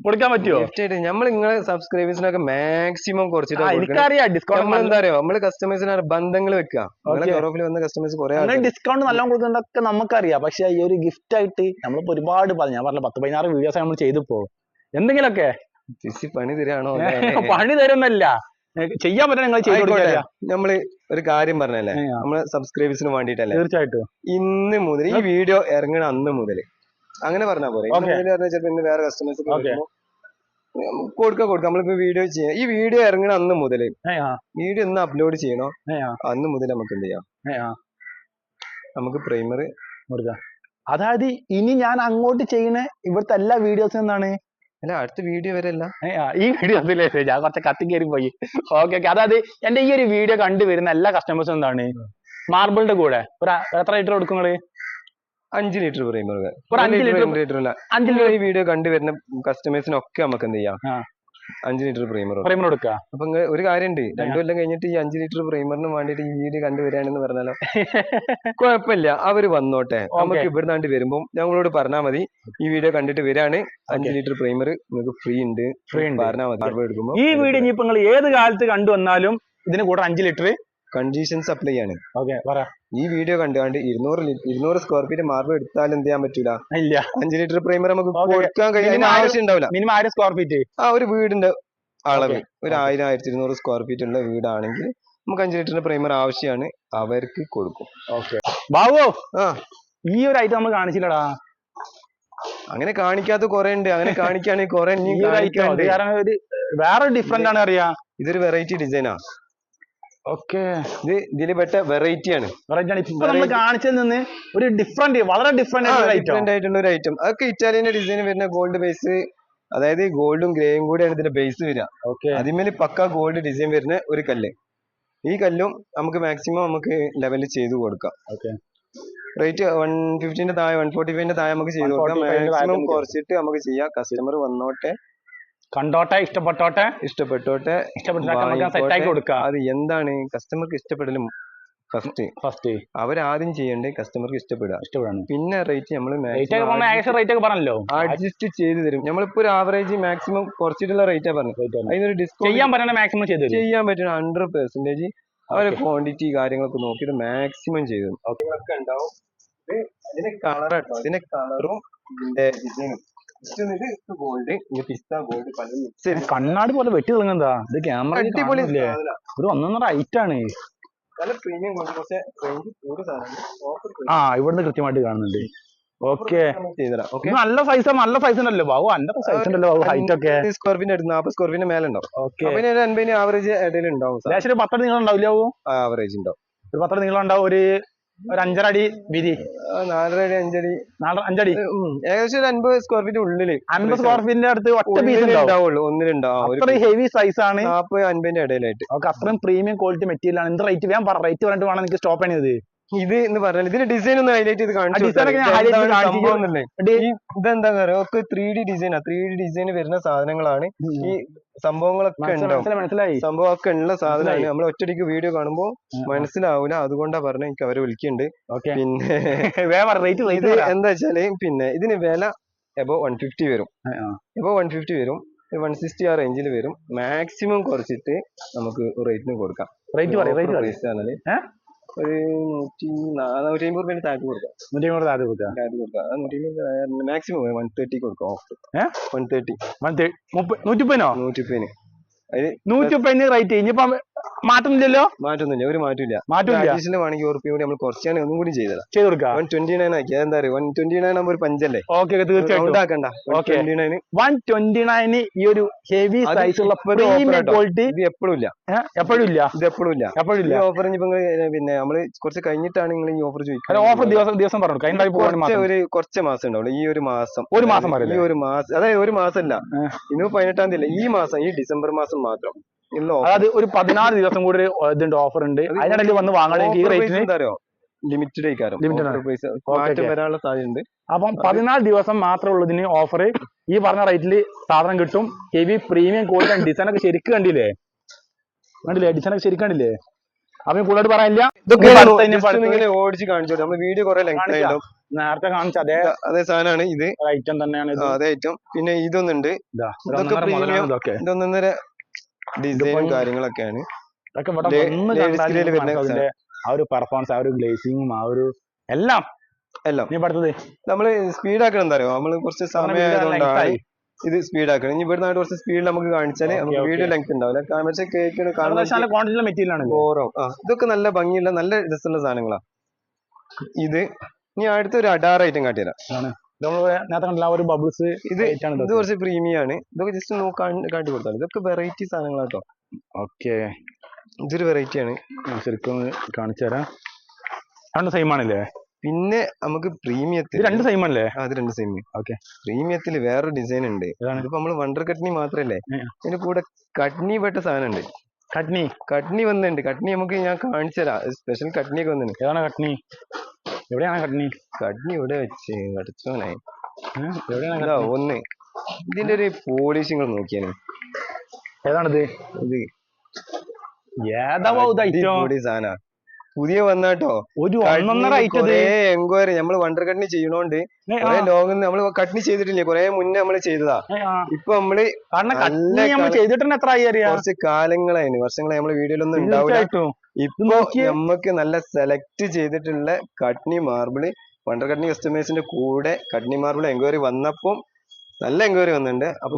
കൊടുക്കാൻ പറ്റുമോ? ഗിഫ്റ്റ് ആയിട്ട് നമ്മൾ നിങ്ങളെ സബ്സ്ക്രൈബേഴ്സിനൊക്കെ മാക്സിമം കുറച്ചിട്ട് എനിക്കറിയാം ഡിസ്കൗണ്ട് എന്താ അറിയോ, നമ്മള് കസ്റ്റമേഴ്സിന് ബന്ധങ്ങൾ വെക്കുക. യൂറോപ്പിൽ വന്ന കസ്റ്റമേഴ്സ് കുറെ ഡിസ്കൗണ്ട് നല്ലോണം കൊടുക്കുന്നതൊക്കെ നമുക്കറിയാം. പക്ഷെ ഈ ഒരു ഗിഫ്റ്റ് ആയിട്ട് നമ്മളിപ്പോ ഒരുപാട് ഞാൻ പറഞ്ഞ 10-16 വീഡിയോസ് നമ്മൾ ചെയ്തപ്പോ എന്തെങ്കിലുമൊക്കെ പണി തരാണോ? പണി തരുന്നല്ല, ചെയ്യാൻ പറ്റാൻ നിങ്ങൾ ചെയ്തോട്ടെ. നമ്മള് ഒരു കാര്യം പറഞ്ഞല്ലേ, നമ്മളെ സബ്സ്ക്രൈബേഴ്സിന് വേണ്ടിട്ടല്ലേ. തീർച്ചയായിട്ടും ഇന്ന് മുതൽ ഈ വീഡിയോ ഇറങ്ങണ അന്ന് മുതൽ അങ്ങനെ പറഞ്ഞാ പോലെ. ചിലപ്പോ ഇന്ന് വേറെ കസ്റ്റമേഴ്സ് കൊടുക്കാം. നമ്മളിപ്പോ വീഡിയോ ചെയ്യാം. ഈ വീഡിയോ ഇറങ്ങണ അന്ന് മുതൽ വീഡിയോ ഒന്ന് അപ്ലോഡ് ചെയ്യണോ അന്ന് മുതൽ നമുക്ക് എന്ത് ചെയ്യാം, നമുക്ക് പ്രൈമർ കൊടുക്കാം. അതായത് ഇനി ഞാൻ അങ്ങോട്ട് ചെയ്യുന്ന ഇവിടുത്തെ എല്ലാ വീഡിയോസും എന്താണ്, അല്ല അടുത്ത വീഡിയോ വരെ അല്ല ഈ വീഡിയോസിലെ ഞാൻ കുറച്ച് കത്തി കയറി പോയി. ഓക്കെ. അതായത് എന്റെ ഈ ഒരു വീഡിയോ കണ്ടുവരുന്ന എല്ലാ കസ്റ്റമേഴ്സും എന്താണ് മാർബിളിന്റെ കൂടെ എത്ര ലിറ്റർ കൊടുക്കും നിങ്ങള്? 5 ലിറ്റർ പ്രൈമർ. ഒരു 5 ലിറ്റർ ഈ വീഡിയോ കണ്ടുവരുന്ന കസ്റ്റമേഴ്സിനൊക്കെ നമുക്ക് എന്ത് ചെയ്യാം, 5 ലിറ്റർ പ്രൈമർ കൊടുക്കുക. അപ്പൊ ഒരു കാര്യമുണ്ട്, 2 കൊല്ലം കഴിഞ്ഞിട്ട് ഈ 5 ലിറ്റർ പ്രൈമറിന് വേണ്ടിട്ട് ഈ വീഡിയോ കണ്ടുവരാണെന്ന് പറഞ്ഞാലോ കുഴപ്പമില്ല, അവര് വന്നോട്ടെ. നമുക്ക് ഇവിടുന്നാണ്ട് വരുമ്പോ ഞങ്ങളോട് പറഞ്ഞാൽ മതി, ഈ വീഡിയോ കണ്ടിട്ട് വരാണ് 5 ലിറ്റർ പ്രൈമർ നിങ്ങൾക്ക് ഫ്രീ ഉണ്ട് പറഞ്ഞാൽ മതി. എടുക്കുമ്പോ ഈ വീഡിയോ ഇനിയിപ്പോ നിങ്ങൾ ഏത് കാലത്ത് കണ്ടുവന്നാലും ഇതിന് കൂടെ 5 ലിറ്റർ കണ്ടീഷൻസ് അപ്ലൈ ആണ്. ഈ വീഡിയോ കണ്ടുകൊണ്ട് 200 സ്ക്വയർ ഫീറ്റ് മാർബിൾ എടുത്താൽ എന്ത് ചെയ്യാൻ പറ്റൂല, 5 ലിറ്റർ പ്രൈമർ നമുക്ക് കൊടുക്കാൻ കഴിയുന്ന ആവശ്യം ഉണ്ടാവില്ല. മിനിമം 1000 സ്ക്വയർ ഫീറ്റ് ഒരു വീടിന്റെ അളവ് ഒരു 1000-1200 സ്ക്വയർ ഫീറ്റ് ഉള്ള വീടാണെങ്കിൽ നമുക്ക് 5 ലിറ്ററിന്റെ പ്രൈമർ ആവശ്യമാണ്, അവർക്ക് കൊടുക്കും. ബാബു, ഈ ഒരു ഐറ്റം നമ്മൾ കാണിച്ചില്ലടാ. അങ്ങനെ കാണിക്കാത്ത കുറെ ഉണ്ട്. അങ്ങനെ കാണിക്കുകയാണെങ്കിൽ കുറെ വേറെ ഡിഫറെന്റ് ആണ് അറിയാം. ഇതൊരു വെറൈറ്റി ഡിസൈനാ. ഇതിൽ പെട്ട വെറൈറ്റി ആണ്. ഇപ്പൊ നമ്മൾ കാണിച്ചതിൽ നിന്ന് ഒരു വളരെ ഡിഫറെന്റ് ആയിട്ടുള്ള ഒരു ഐറ്റം. അതൊക്കെ ഇറ്റാലിയന്റെ ഡിസൈൻ വരുന്ന ഗോൾഡ് ബേസ്, അതായത് ഗോൾഡും ഗ്രേയും കൂടെയാണ് ഇതിന്റെ ബേസ് വരിക. അതിന്മേൽ പക്ക ഗോൾഡ് ഡിസൈൻ വരുന്ന ഒരു കല്ല്. ഈ കല്ലും നമുക്ക് മാക്സിമം നമുക്ക് ലെവലിൽ ചെയ്തു കൊടുക്കാം. റേറ്റ് 150ന്റെ താഴെ 145ന്റെ താഴെ നമുക്ക് ചെയ്തു കൊടുക്കാം. മാക്സിമം കുറച്ചിട്ട് നമുക്ക് ചെയ്യാം. കസ്റ്റമർ വന്നോട്ടെ, കണ്ടോട്ടെ, ഇഷ്ടപ്പെട്ടോട്ടെ, സെറ്റ് ആക്കി കൊടുക്കുക. അത് എന്താണ് കസ്റ്റമർക്ക് ഇഷ്ടപ്പെടലും ഫസ്റ്റ് അവരാദ്യം ചെയ്യേണ്ടത് കസ്റ്റമർക്ക് ഇഷ്ടപ്പെടാണ്. പിന്നെ റേറ്റ് നമ്മൾ അഡ്ജസ്റ്റ് ചെയ്ത് തരും. നമ്മളിപ്പോ ഒരു ആവറേജ് മാക്സിമം കുറച്ചിട്ടുള്ള റേറ്റാ പറഞ്ഞത്. അതിനൊരു ഡിസ്കൗണ്ട് ചെയ്യാൻ പറ്റുന്ന 100% അവരെ ക്വാണ്ടിറ്റി കാര്യങ്ങളൊക്കെ നോക്കിയിട്ട് മാക്സിമം ചെയ്തു തരും. ഒക്കെ ഉണ്ടാവും. ഇതിന്റെ കളർ കേട്ടോ, ഇതിന്റെ കളറും ഇതിന്റെ ഡിസൈനും കണ്ണാടി പോലെ വെട്ടി തുടങ്ങുന്നതാ. ഇത് ക്യാമറ അടിപൊളി ഒരു 1.5 ഐറ്റാണ്. ഇവിടുന്ന് കൃത്യമായിട്ട് കാണുന്നുണ്ട്. ഓക്കെ, നല്ല സൈസ് ഉണ്ടല്ലോ ബാബു. നല്ല സൈസ് ഉണ്ടല്ലോ ബാബു. ഹൈറ്റ് ഒക്കെ സ്ക്വയർ ഫീറ്റ് 40 സ്ക്വയർ ഫീറ്റ് മേലെ ഉണ്ടാവും. 50 ആവറേജ് ഇടയിൽ ഉണ്ടാവും. 10 നീളം ഉണ്ടാവില്ല ബാബു? ആവറേജ് ഉണ്ടാവും. ഒരു 10 നീളം ഉണ്ടാവും. ഒരു ഒരു 5.5 അടി വീതി, 4.5 അടി 5 അടി 5 അടി, ഏകദേശം ഒരു 50 സ്ക്വയർ ഫീറ്റ് ഉള്ളില് 50 സ്ക്വയർ ഫീറ്റിന്റെ അടുത്ത് ഒറ്റ പീസ് ഉണ്ടാവുള്ളൂ, ഒന്നിലുണ്ടാവും. അത്രയും ഹെവി സൈസ് ആണ്. 40-50 ഇടയിലായിട്ട്. ഓക്കെ, അത്രയും പ്രീമിയം ക്വാളിറ്റി മെറ്റീരിയൽ ആണ്. എന്ത് റേറ്റ്? ഞാൻ റേറ്റ് പറഞ്ഞിട്ട് വേണം എനിക്ക് സ്റ്റോപ്പ് ചെയ്യുന്നത്. ഇത് എന്ന് പറഞ്ഞാൽ ഇതിന്റെ ഡിസൈൻ ഒന്ന് ഹൈലൈറ്റ് ചെയ്ത് കാണിച്ചു. ഇതെന്താ പറയുക, ഒക്കെ 3D ഡിസൈനാ. 3D ഡിസൈൻ വരുന്ന സാധനങ്ങളാണ് ഈ സംഭവങ്ങളൊക്കെ ഉണ്ടാവും. സംഭവമൊക്കെ ഉള്ള സാധനമാണ്. നമ്മൾ ഒറ്റടിക്ക് വീഡിയോ കാണുമ്പോൾ മനസ്സിലാവൂല. അതുകൊണ്ടാ പറഞ്ഞ എനിക്ക് അവരെ വിളിക്കുന്നുണ്ട്. പിന്നെ ഇത് എന്താ വെച്ചാല്, പിന്നെ ഇതിന് വില എബോ 150 വരും. എബോ 150 വരും. 160 ആ റേഞ്ചിൽ വരും. മാക്സിമം കുറച്ചിട്ട് നമുക്ക് റേറ്റിന് കൊടുക്കാം. പ്രൈസ് ആണല്ലേ, ഒരു 150 രൂപ താഴത്ത് കൊടുക്കാം. 150 കൊടുക്കാം. മാക്സിമം 130 കൊടുക്കാം. ഓഫർ 130. 130 130 റേറ്റ്. ഇനിയിപ്പോ മാറ്റൊന്നുമില്ലല്ലോ? മാറ്റൊന്നുമില്ല, ഒരു മാറ്റമില്ല. അഡീഷണൽ വേണമെങ്കിൽ ഉറപ്പ് കൂടി നമ്മൾ കുറച്ചാണ് ഒന്നും കൂടി ചെയ്ത് കൊടുക്കാം. 129 ആക്കി. എന്താ പറയുക, 129 ആകുമ്പോൾ ഒരു 5 അല്ലേ? ഓക്കെ, തീർച്ചയായിട്ടും. 129 ഈ ഒരു ഹെവി സൈസ് ഉള്ള ക്വാളിറ്റി ഇത് എപ്പോഴും ഇല്ല. ഇത് എപ്പോഴും ഇല്ല. ഈ ഓഫർ പിന്നെ നമ്മള് കുറച്ച് കഴിഞ്ഞിട്ടാണ് നിങ്ങൾ ഈ ഓഫർ ചോദിക്കുന്നത്. ഓഫർ ദിവസം പറഞ്ഞു ഒരു കുറച്ച് മാസം ഉണ്ടാവുള്ളൂ. ഈ ഒരു മാസം ഈ ഒരു മാസം, അതായത് ഒരു മാസമല്ല, ഇന്ന് 18-ാം തീയതി. ഈ മാസം, ഈ ഡിസംബർ മാസം മാത്രം. അതായത് ഒരു 14 ദിവസം കൂടി ഇതുണ്ട്, ഓഫർ ഉണ്ട്. അതിനിടയിൽ വന്ന് വാങ്ങണമെങ്കിൽ ലിമിറ്റഡ് മാറ്റം വരാനുള്ള സാധ്യതയുണ്ട്. അപ്പം 14 ദിവസം മാത്രമേ ഉള്ളതിന് ഓഫർ. ഈ പറഞ്ഞ റേറ്റിൽ സാധനം കിട്ടും. Heavy premium quality. ഡിസൈനൊക്കെ ശരിക്കും കണ്ടില്ലേ? ഡിസൈനൊക്കെ ശരിക്കും കണ്ടില്ലേ? അപ്പം കൂടുതൽ പറയാനില്ല. ഓടിച്ച് കാണിച്ചോ. നമ്മൾ വീഡിയോ കുറെ ലെങ്ത് ആയിട്ടും നേരത്തെ കാണിച്ച അതേ സാധനമാണ്. ഇത് ഐറ്റം തന്നെയാണ്. അതേ ഐറ്റം. പിന്നെ ഇതൊന്നുണ്ട്. ഇതൊന്നൊന്നര ഡിസൈനും കാര്യങ്ങളൊക്കെയാണ്. ആ ഒരു പെർഫോമൻസ്, ആ ഒരു ഗ്ലേസിങ്ങും, ആ ഒരു എല്ലാം നീ പഠിത്തത് നമ്മള് സ്പീഡ് ആക്കണം. എന്താ പറയുക, നമ്മള് കുറച്ച് സമയമായതുകൊണ്ടാണ് ഇത് സ്പീഡ് ആക്കണം. ഇനി ഇവിടുന്ന് കുറച്ച് സ്പീഡിൽ നമുക്ക് കാണിച്ചാല് വീഡിയോ ലെങ്ത് ഉണ്ടാവില്ല. പക്ഷേ കേക്കിന് മെറ്റീരിയൽ ഓരോ ഇതൊക്കെ നല്ല ഭംഗിയുള്ള നല്ല രസമുള്ള സാധനങ്ങളാ. ഇത് ഇനി അടുത്തൊരു അഡാർ ഐറ്റം കാട്ടിത്തരാം. ഒരു ബബിൾസ്. ഇത് കുറച്ച് പ്രീമിയം ആണ്. ഇതൊക്കെ ജസ്റ്റ് കാട്ടി കൊടുത്താൽ ഇതൊക്കെ വെറൈറ്റി സാധനങ്ങളാട്ടോ. ഓക്കെ, ഇതൊരു വെറൈറ്റി ആണ്. ശരിക്കും കാണിച്ചു തരാം. രണ്ട് സെയിം ആണല്ലേ? പിന്നെ നമുക്ക് പ്രീമിയത്തിൽ 2 സെയിം അല്ലേ? അത് 2 സെയിം. ഓക്കെ, പ്രീമിയത്തിൽ വേറൊരു ഡിസൈൻ ഉണ്ട്. ഇതിപ്പോ നമ്മള് വണ്ടർ കട്നി മാത്രല്ലേ, ഇതിന്റെ കൂടെ കട്നി പെട്ട സാധനം ഉണ്ട്. കട്നി വന്നിട്ടുണ്ട്. കട്നി നമുക്ക് ഞാൻ കാണിച്ചു തരാം. സ്പെഷ്യൽ കട്നി ഒക്കെ വന്നിട്ടുണ്ട്. ഏതാണ് കട്നി? എവിടെയാണ് കട്നി ഇവിടെ വെച്ച് കടച്ചോനായി. ഒന്ന് ഇതിന്റെ ഒരു പോളിഷിങ്ങൾ നോക്കിയാണ്. ഏതാണിത്? ഇത് സാധന പുതിയ വന്നാട്ടോ. ഒരു എൻക്വയറി നമ്മള് വണ്ടർ കട്നി ചെയ്യണോണ്ട് കുറെ ലോകം നമ്മള് കട്നി ചെയ്തിട്ടില്ലേ, കുറെ മുന്നേ നമ്മള് ചെയ്തതാ. ഇപ്പൊ നമ്മള് കുറച്ച് കാലങ്ങളായിരുന്നു, വർഷങ്ങളായി നമ്മള് വീഡിയോയിലൊന്നും ഉണ്ടാവില്ല. ഇപ്പൊ നമുക്ക് നല്ല സെലക്ട് ചെയ്തിട്ടുള്ള കട്നി മാർബിള് വണ്ടർ കട്നി കസ്റ്റമേഴ്സിന്റെ കൂടെ കട്നി മാർബിൾ എൻക്വയറി വന്നപ്പോ നല്ല എൻക്വയറി വന്നിട്ടുണ്ട്. അപ്പൊ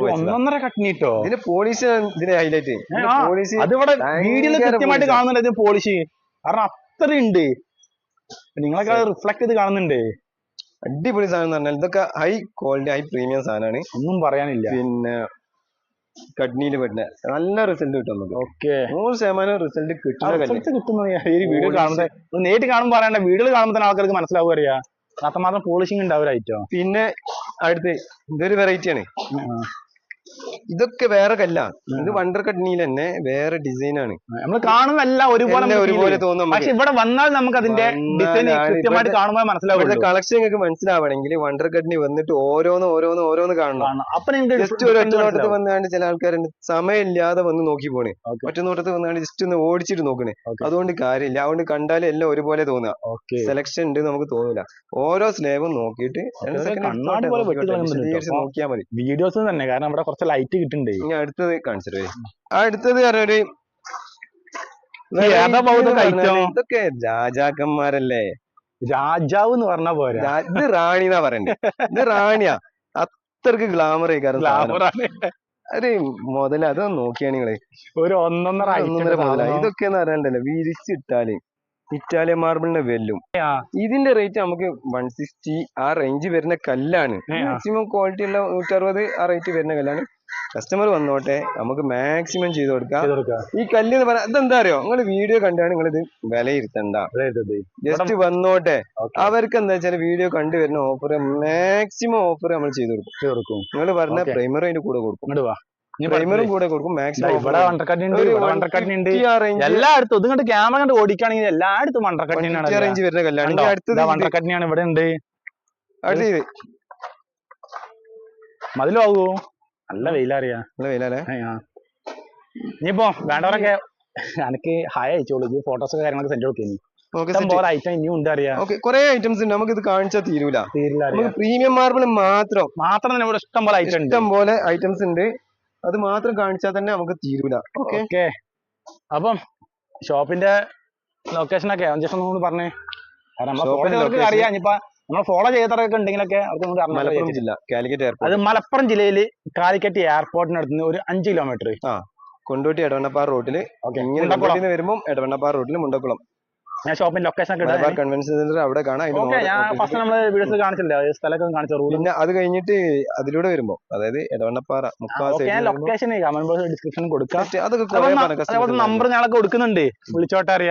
ഇതിന്റെ പോളിഷ്, ഇതിന്റെ ഹൈലൈറ്റ് പോളിഷ് കൃത്യമായിട്ട് കാണുന്നുണ്ട്. ഇതിന് പോളിഷ് കാരണം അത്രയുണ്ട്. നിങ്ങളൊക്കെ റിഫ്ലക്ട് ചെയ്ത് കാണുന്നുണ്ട്. അടിപൊളി സാധനം എന്ന് പറഞ്ഞാൽ ഇതൊക്കെ ഹൈ ക്വാളിറ്റി, ഹൈ പ്രീമിയം സാധനമാണ്. ഒന്നും പറയാനില്ല. പിന്നെ കട്നിയിൽ പറ്റുന്ന നല്ല റിസൾട്ട് കിട്ടും നമുക്ക്. ഓക്കെ, 100% റിസൾട്ട് കിട്ടുന്ന ഈ വീഡിയോ കാണുമ്പോൾ, നേരിട്ട് കാണുമ്പോൾ പറയണ്ട, വീഡിയോ കാണുമ്പോൾ തന്നെ ആൾക്കാർക്ക് മനസ്സിലാവുക അറിയാം. മാത്രം പോളിഷിംഗ് ഉണ്ടാവില്ലായിട്ടോ. പിന്നെ അടുത്ത് ഇതൊരു വെറൈറ്റി ആണ്. ഇതൊക്കെ വേറെ കല്ല. ഇത് വണ്ടർ കട്നിയിൽ തന്നെ വേറെ ഡിസൈൻ ആണ്. നമ്മൾ കാണുന്നല്ല ഒരുപോലെ തോന്നും. പക്ഷെ ഇവിടെ വന്നാൽ നമുക്ക് അതിന്റെ ഡിസൈൻ കൃത്യമായിട്ട് കാണുമ്പോൾ മനസ്സിലാവും. കളക്ഷൻ നിങ്ങൾക്ക് മനസ്സിലാവണമെങ്കിൽ വണ്ടർ കട്നി വന്നിട്ട് ഓരോന്ന് കാണണം. അപ്പൊ ജസ്റ്റ് ഒരു ഒറ്റ നോട്ടത്തിൽ വന്നാണ്ട് ചില ആൾക്കാരുണ്ട് സമയമില്ലാതെ വന്ന് നോക്കി പോണേ. ഒറ്റ നോട്ടത്തിൽ വന്നാണ്ട് ജസ്റ്റ് ഒന്ന് ഓടിച്ചിട്ട് നോക്കണേ. അതുകൊണ്ട് കാര്യമില്ല. അതുകൊണ്ട് കണ്ടാലും എല്ലാം ഒരുപോലെ തോന്നുക. സെലക്ഷൻ ഉണ്ട് നമുക്ക് തോന്നില്ല. ഓരോ സ്ലേബും നോക്കിയിട്ട് നോക്കിയാൽ മതി. വീഡിയോസ് തന്നെ, കാരണം ഇവിടെ കുറച്ച് ലൈറ്റ് കിട്ടുന്നുണ്ട്. ഇനി അടുത്തത് കാണിച്ചിട്ട് അടുത്തത് പറഞ്ഞൊരു ഇതൊക്കെ രാജാക്കന്മാരല്ലേ. രാജാവ് എന്ന് പറഞ്ഞ പോരാ, ഇത് റാണി എന്നാ പറയണ്ടേ. ഇത് റാണിയാ. അത്രക്ക് ഗ്ലാമർ ഒരു മുതല. അത് നോക്കിയാണ് നിങ്ങള് ഒരു ഒന്നൊന്നര മുതല. ഇതൊക്കെ എന്ന് പറഞ്ഞാലോ വിരിച്ചിട്ടാല് ഇറ്റാലിയൻ മാർബിളിന്റെ വെല്ലും. ഇതിന്റെ റേറ്റ് നമുക്ക് 160 ആ റേഞ്ച് വരുന്ന കല്ലാണ്. മാക്സിമം ക്വാളിറ്റി ഉള്ള 160 ആ റേറ്റ് വരുന്ന കല്ലാണ്. കസ്റ്റമർ വന്നോട്ടെ, നമുക്ക് മാക്സിമം ചെയ്ത് കൊടുക്കാം. ഈ കല്ല് എന്ന് പറയാൻ ഇതെന്താ അറിയോ, നിങ്ങൾ വീഡിയോ കണ്ടാണ് നിങ്ങൾ ഇത് വിലയിരുത്തണ്ട, ജസ്റ്റ് വന്നോട്ടെ. അവർക്ക് എന്താ വെച്ചാൽ വീഡിയോ കണ്ടുവരുന്ന ഓഫർ മാക്സിമം ഓഫർ നമ്മൾ ചെയ്ത് കൊടുക്കും. നിങ്ങൾ പറഞ്ഞ പ്രൈമറും അതിന്റെ കൂടെ കൊടുക്കും, പ്രൈമറും കൂടെ കൊടുക്കും. മാക്സിമം എല്ലായിടത്തും ഇതുകൊണ്ട് ക്യാമറ കണ്ട് ഓടിക്കുകയാണെങ്കിൽ എല്ലായിടത്തും റേഞ്ച് വരുന്ന കല്ലാണ്. അടുത്തത് ഇവിടെ ഉണ്ട്. അടുത്തത് മതിലാവോ? നല്ല വെയിലറിയാ, നല്ല വെയിലല്ലേ. ഇനിയിപ്പോ വേണ്ടവരൊക്കെ എനിക്ക് ഹായ് അയച്ചോളൂ, ഈ ഫോട്ടോസ് കാര്യങ്ങളൊക്കെ സെൻഡ് കൊടുക്കുന്നു. ഐറ്റം ഇനിയും ഉണ്ട് അറിയാം. കുറെ ഐറ്റംസ് ഉണ്ട്, നമുക്ക് ഇത് കാണിച്ചാൽ തീരൂല. പ്രീമിയം മാർബിൾ മാത്രം തന്നെ ഇവിടെ ഇഷ്ടം പോലെ ഐറ്റം ഇഷ്ടം പോലെ ഐറ്റംസ് ഉണ്ട്. അത് മാത്രം കാണിച്ചാൽ തന്നെ നമുക്ക് തീരൂല. ഓക്കെ, അപ്പം ഷോപ്പിന്റെ ലൊക്കേഷൻ ഒക്കെ ജസ്റ്റ് ഒന്ന് പറഞ്ഞേ. കാരണം അറിയാം, ഇനിയിപ്പോ നമ്മൾ ഫോളോ ചെയ്തവരൊക്കെ ഉണ്ടെങ്കിലൊക്കെ മലപ്പുറം ജില്ല കാലിക്കറ്റ് എയർപോർട്ട്. അത് മലപ്പുറം ജില്ലയില് കാലിക്കറ്റ് എയർപോർട്ടിനടുത്ത് ഒരു 5 കിലോമീറ്റർ. കൊണ്ടോട്ടി എടവണ്ണപ്പാറ റോട്ടില് വരുമ്പോൾ എടവണ്ണപ്പാറ റോട്ടില് മുണ്ടക്കുളം. ഞാൻ ഷോപ്പിന്റെ ലൊക്കേഷൻ കൺവെൻഷൻ സെന്റർ അവിടെ കാണാം. നമ്മള് വീഡിയോസ് കാണിച്ചില്ല, സ്ഥലമൊക്കെ കാണിച്ചു. പിന്നെ അത് കഴിഞ്ഞിട്ട് അതിലൂടെ വരുമ്പോ, അതായത് എടവണ്ണപ്പാറ ലൊക്കേഷൻ കമന്റ് ബോക്സ് ഡിസ്ക്രിപ്ഷനിൽ കൊടുക്കാം. അതൊക്കെ നമ്പർ ഞങ്ങളൊക്കെ കൊടുക്കുന്നുണ്ട്, വിളിച്ചോട്ടെ അറിയാം.